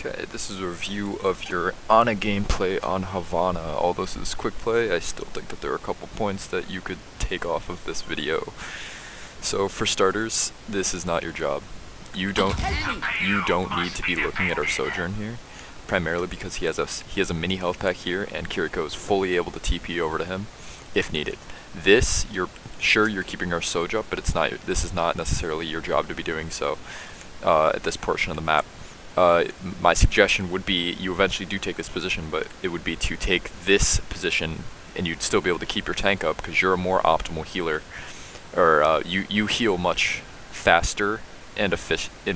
Okay, this is a review of your HavANA gameplay on HavANA. Although this is quick play, I still think that there are a couple points that you could take off of this video. So for starters, this is not your job. You don't need to be looking at our Sojourn here, primarily because he has a mini health pack here, and Kiriko is fully able to TP over to him if needed. This, you're keeping our Soj up, but this is not necessarily your job to be doing so at this portion of the map. My suggestion would be you eventually do take this position, but it would be to take this position and you'd still be able to keep your tank up because you're a more optimal healer, or you heal much faster and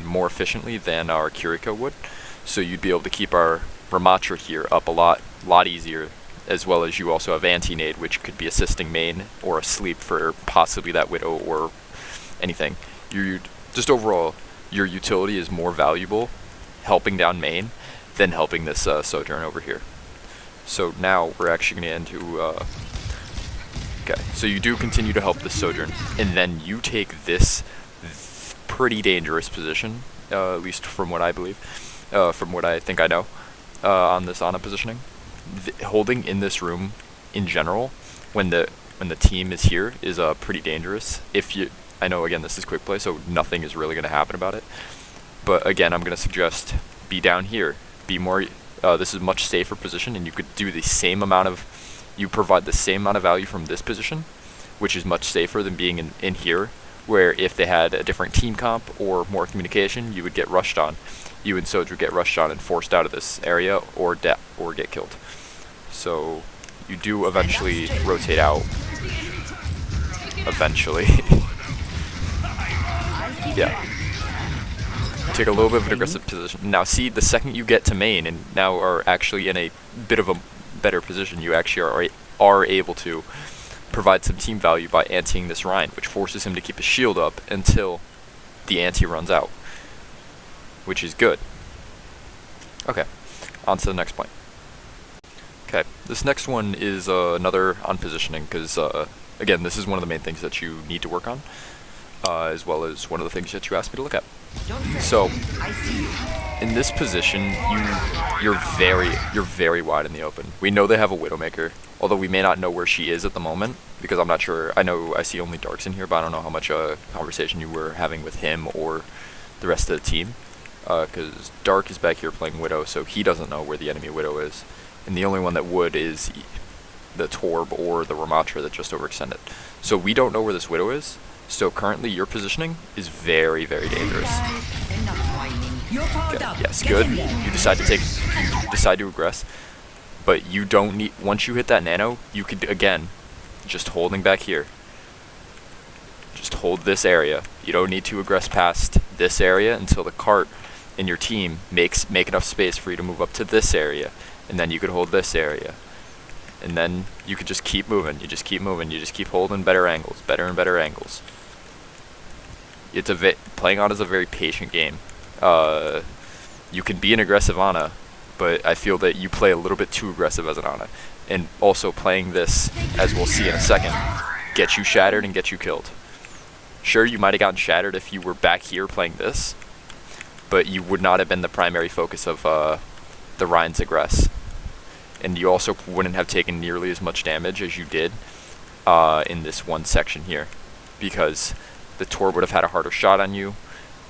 more efficiently than our Kiriko would. So you'd be able to keep our Ramatra here up a lot easier, as well as you also have anti-nade, which could be assisting main or a sleep for possibly that Widow or anything. Just overall, your utility is more valuable helping down main than helping this Sojourn over here. So now we're actually going to get into okay, so you do continue to help this Sojourn, and then you take this pretty dangerous position, at least from what I believe, from what I think I know, on this HavANA positioning. Holding in this room in general when the team is here is pretty dangerous. I know again this is quick play, so nothing is really going to happen about it. But again, I'm going to suggest be down here. Be more. This is a much safer position, and you could do the same amount of. You provide the same amount of value from this position, which is much safer than being in here, where if they had a different team comp or more communication, you would get rushed on. You and Soj would get rushed on and forced out of this area or get killed. So you do eventually rotate out. Eventually. Yeah. Take a little bit of an aggressive position. Now see, the second you get to main and now are actually in a bit of a better position, you actually are able to provide some team value by anteing this Rhine, which forces him to keep his shield up until the ante runs out, which is good. Okay, on to the next point. Okay, this next one is another on positioning, because again, this is one of the main things that you need to work on, as well as one of the things that you asked me to look at. So, in this position, you're very wide in the open. We know they have a Widowmaker, although we may not know where she is at the moment, because I'm not sure. I see only Darks in here, but I don't know how much conversation you were having with him or the rest of the team, because Dark is back here playing Widow, so he doesn't know where the enemy Widow is, and the only one that would is the Torb or the Ramatra that just overextended. So we don't know where this Widow is. So currently your positioning is very dangerous. Okay, yes, good. You decide to aggress, but you don't need, once you hit that nano, you could, again, just holding back here. Just hold this area. You don't need to aggress past this area until the cart in your team make enough space for you to move up to this area, and then you could hold this area. And then you could just keep moving, you just keep holding better angles, better and better angles. Playing HavANA is a very patient game. You can be an aggressive HavANA, but I feel that you play a little bit too aggressive as an HavANA. And also playing this, as we'll see in a second, gets you shattered and gets you killed. Sure, you might have gotten shattered if you were back here playing this, but you would not have been the primary focus of the Rhine's aggress. And you also wouldn't have taken nearly as much damage as you did in this one section here, because the Torb would have had a harder shot on you,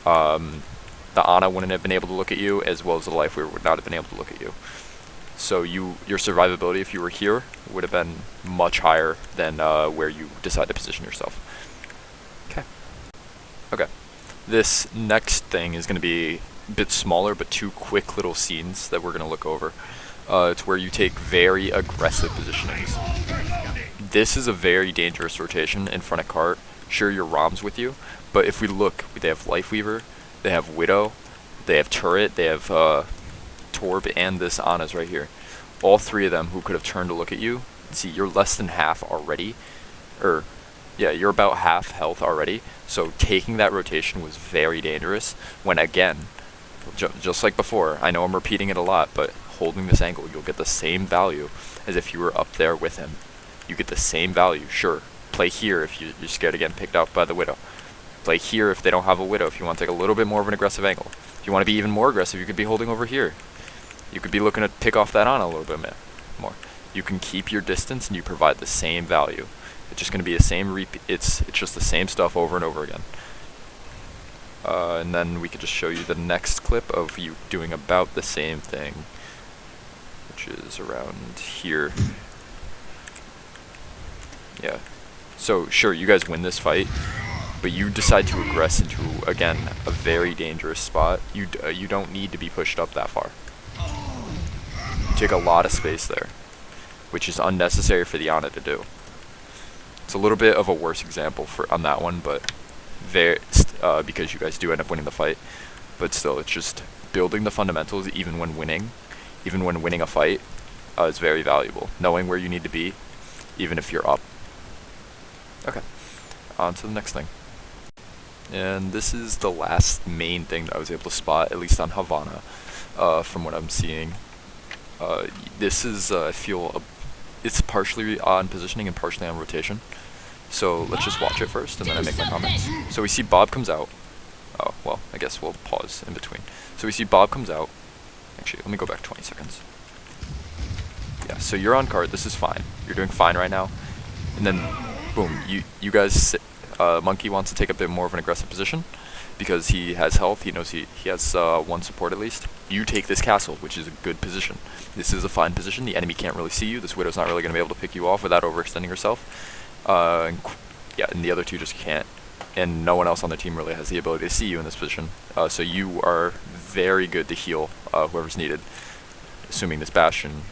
the Ana wouldn't have been able to look at you, as well as the Lifeweaver would not have been able to look at you. So your survivability, if you were here, would have been much higher than where you decide to position yourself. Okay. This next thing is going to be a bit smaller, but two quick little scenes that we're going to look over. It's where you take very aggressive positionings. This is a very dangerous rotation in front of cart. Sure, your Rom's with you, but if we look, they have Lifeweaver, they have Widow, they have Turret, they have Torb, and this Ana's right here. All three of them who could have turned to look at you. See, you're less than half already, or yeah, you're about half health already. So taking that rotation was very dangerous. When again, just like before, I know I'm repeating it a lot, but holding this angle, you'll get the same value as if you were up there with him. You get the same value, sure. Play here if you're scared of getting picked up by the Widow. Play here if they don't have a Widow, if you want to take a little bit more of an aggressive angle. If you want to be even more aggressive, you could be holding over here. You could be looking to pick off that AHVANA a little bit more. You can keep your distance and you provide the same value. It's just going to be the same it's just the same stuff over and over again. And then we could just show you the next clip of you doing about the same thing, which is around here. Yeah. So sure, you guys win this fight, but you decide to aggress into, again, a very dangerous spot. You don't need to be pushed up that far. You take a lot of space there, which is unnecessary for the AHVANA to do. It's a little bit of a worse example on that one, but because you guys do end up winning the fight. But still, it's just building the fundamentals even when winning a fight is very valuable. Knowing where you need to be, even if you're up. Okay, on to the next thing. And this is the last main thing that I was able to spot, at least on HavANA, from what I'm seeing. This is, I feel, it's partially on positioning and partially on rotation. So let's just watch it first, and then I make my comments. So we see Bob comes out. Oh, well, I guess we'll pause in between. So we see Bob comes out. Actually, let me go back 20 seconds. Yeah, so you're on card. This is fine. You're doing fine right now. And then, boom, you guys, Monkey wants to take a bit more of an aggressive position because he has health. He knows he has one support at least. You take this castle, which is a good position. This is a fine position. The enemy can't really see you. This Widow's not really going to be able to pick you off without overextending herself. Yeah, and the other two just can't. And no one else on the team really has the ability to see you in this position. So you are very good to heal whoever's needed, assuming this Bastion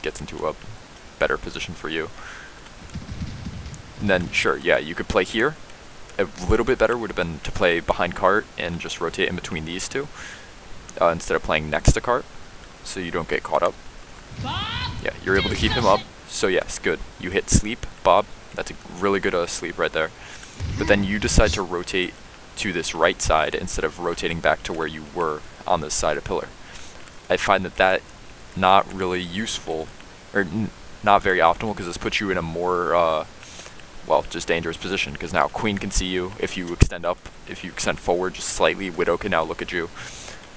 gets into a better position for you. And then, sure, yeah, you could play here. A little bit better would have been to play behind Cart and just rotate in between these two instead of playing next to Cart, so you don't get caught up. Yeah, you're able to keep him up. So yes, good. You hit sleep, Bob. That's a really good sleep right there. But then you decide to rotate to this right side instead of rotating back to where you were on this side of pillar. I find that not really useful, or not very optimal, because this puts you in a more, well, just dangerous position, because now Queen can see you. If you extend up, if you extend forward just slightly, Widow can now look at you.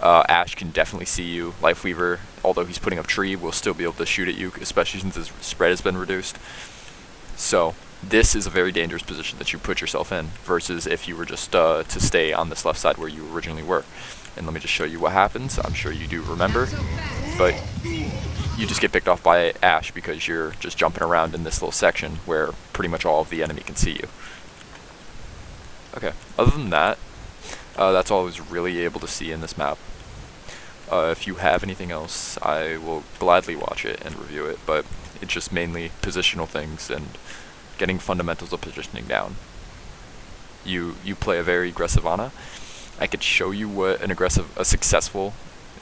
Ash can definitely see you. Lifeweaver, although he's putting up tree, will still be able to shoot at you, especially since his spread has been reduced. So this is a very dangerous position that you put yourself in, versus if you were just to stay on this left side where you originally were. And let me just show you what happens. I'm sure you do remember, but you just get picked off by Ash because you're just jumping around in this little section where pretty much all of the enemy can see you. Okay, other than that, that's all I was really able to see in this map. If you have anything else, I will gladly watch it and review it, but it's just mainly positional things and getting fundamentals of positioning down. You play a very aggressive AHVANA. I could show you what a successful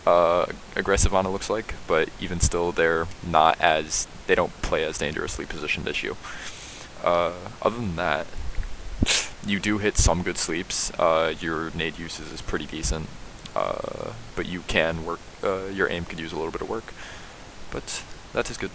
aggressive AHVANA looks like, but even still, they don't play as dangerously positioned as you. Other than that, you do hit some good sleeps. Your nade usage is pretty decent, but you can work. Your aim could use a little bit of work, but that is good.